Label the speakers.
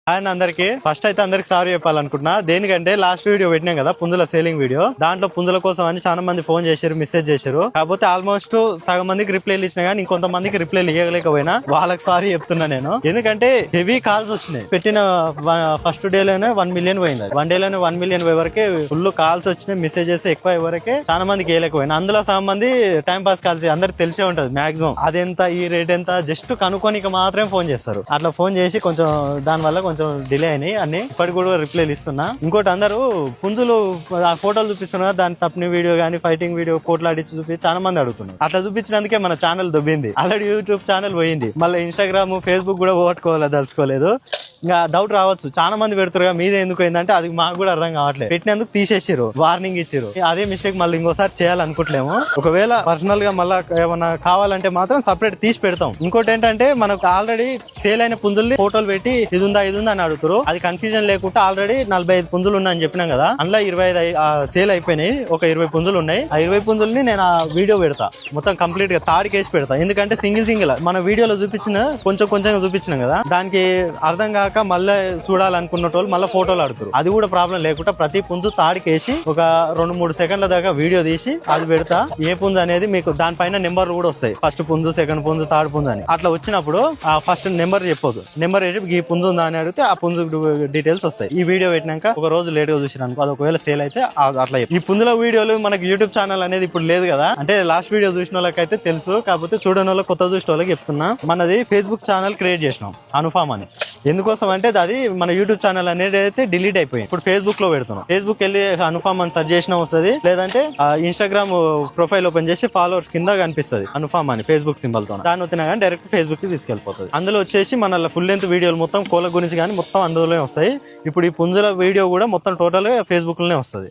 Speaker 1: ఆయన అందరికి ఫస్ట్ అయితే అందరికి సారీ చెప్పాలనుకుంటున్నా. దేనికంటే లాస్ట్ వీడియో పెట్టినాం కదా పుంజుల సేలింగ్ వీడియో, దాంట్లో పుంజుల కోసం అని చాలా మంది ఫోన్ చేశారు, మెసేజ్ చేశారు. కాకపోతే ఆల్మోస్ట్ సగం మందికి రిప్లైలు ఇచ్చినా కానీ ఇంకొంతమందికి రిప్లైలు ఇవ్వలేకపోయినా వాళ్ళకి సారీ చెప్తున్నా నేను. ఎందుకంటే హెవీ కాల్స్ వచ్చినాయి. పెట్టిన ఫస్ట్ డేలోనే 1 మిలియన్ పోయింది. 1 డేలోనే 1 మిలియన్ పోయే వరకే ఫుల్ కాల్స్ వచ్చినాయి, మెసేజెస్ ఎక్కువ వరకే చాలా మందికి వేయలేకపోయినా. అందులో సగం మంది టైం పాస్ కాల్స్ అందరికి తెలిసే ఉంటది మాక్సిమం అదెంత ఈ రేట్ ఎంత జస్ట్ కనుక్కోనికి మాత్రమే ఫోన్ చేస్తారు. అట్లా ఫోన్ చేసి కొంచెం దాని వల్ల కొంచెం డిలే అయినాయి అన్ని. ఇప్పటికి కూడా రిప్లైలు ఇస్తున్నా. ఇంకోటి అందరూ పుంజులు ఆ ఫోటోలు చూపిస్తున్నారు, దాని తప్పని వీడియో గానీ ఫైటింగ్ వీడియో పోట్లాడిచ్చి చూపి చాలా మంది అడుగుతున్నారు. అట్లా చూపించినందుకే మన ఛానల్ దొబ్బింది. ఆల్రెడీ యూట్యూబ్ ఛానల్ పోయింది, మళ్ళీ ఇన్స్టాగ్రామ్ ఫేస్బుక్ కూడా ఓట్టుకోవాలి దలుచుకోలేదు. ఇంకా డౌట్ రావచ్చు, చాలా మంది పెడతారు మీదే ఎందుకు అయిందంటే అది మాకు కూడా అర్థం కావట్లేదు. పెట్టినందుకు తీసేసారు, వార్నింగ్ ఇచ్చారు. అదే మిస్టేక్ మళ్ళీ ఇంకోసారి చేయాలనుకోవట్లేము. ఒకవేళ పర్సనల్ గా మళ్ళీ ఏమన్నా కావాలంటే మాత్రం సపరేట్ తీసి పెడతాం. ఇంకోటి ఏంటంటే మనకు ఆల్రెడీ సేల్ అయిన పుంజుల్ని ఫోటోలు పెట్టి ఇది ఉందా అని అడుగుతారు. అది కన్ఫ్యూజన్ లేకుండా ఆల్రెడీ 45 పుంజులు ఉన్నాయని చెప్పినాం కదా, అందులో 25 సేల్ అయిపోయినాయి. ఒక 20 పుంజులు ఉన్నాయి. ఆ 20 పుంజుల్ని నేను ఆ వీడియో పెడతా, మొత్తం కంప్లీట్ గా తాడికేసి పెడతా. ఎందుకంటే సింగిల్ మన వీడియోలో చూపించిన కొంచెంగా చూపించినాం కదా, దానికి అర్థం కాక మళ్ళీ చూడాలనుకున్న వాళ్ళు మళ్ళీ ఫోటోలు ఆడుతారు. అది కూడా ప్రాబ్లం లేకుండా ప్రతి పుంజు తాడికేసి ఒక 2-3 సెకండ్ల దాకా వీడియో తీసి అది పెడతా. ఏ పుంజు అనేది మీకు దానిపైన నెంబర్లు కూడా వస్తాయి, ఫస్ట్ పుంజు, సెకండ్ పుంజు, థర్డ్ పుంజు అని. అట్లా వచ్చినప్పుడు ఆ ఫస్ట్ నెంబర్ చెప్పొద్దు, నెంబర్ వేసి ఈ పుంజు ఉందా అని అడిగితే ఆ పుంజు డీటెయిల్స్ వస్తాయి. ఈ వీడియో పెట్టినాక ఒక రోజు లేట్ గా చూసినాను అది ఒకవేళ సేల్ అయితే అట్లా. ఈ పుంజుల వీడియోలు మనకి యూట్యూబ్ ఛానల్ అనేది ఇప్పుడు లేదు కదా, అంటే లాస్ట్ వీడియో చూసిన వాళ్ళకైతే తెలుసు. కాకపోతే చూడని వాళ్ళకి, కొత్త చూసిన వాళ్ళకి చెప్తున్నా. మనది ఫేస్బుక్ ఛానల్ క్రియేట్ చేసినాం అనుఫామ్ అని. ఎందుకోసం అంటే అది మన యూట్యూబ్ ఛానల్ అనేది అయితే డిలీట్ అయిపోయింది. ఇప్పుడు ఫేస్బుక్ లో పెడుతున్నాం. ఫేస్బుక్ వెళ్ళి అనుఫామ్ అని సెర్చ్ చేసినా వస్తుంది, లేదంటే ఇన్స్టాగ్రామ్ ప్రొఫైల్ ఓపెన్ చేసి ఫాలోవర్స్ కింద కనిపిస్తుంది అనుఫామ్ అని ఫేస్బుక్ సింబల్ తో. దాన్ని వచ్చినా కానీ డైరెక్ట్ ఫేస్బుక్ కి తీసుకెళ్లిపోతుంది. అందులో వచ్చేసి మన ఫుల్ లెంత్ వీడియోలు మొత్తం కోళ్ళ గురించి కానీ మొత్తం అందులోనే వస్తాయి. ఇప్పుడు ఈ పుంజుల వీడియో కూడా మొత్తం టోటల్ గా ఫేస్బుక్ లోనే వస్తుంది.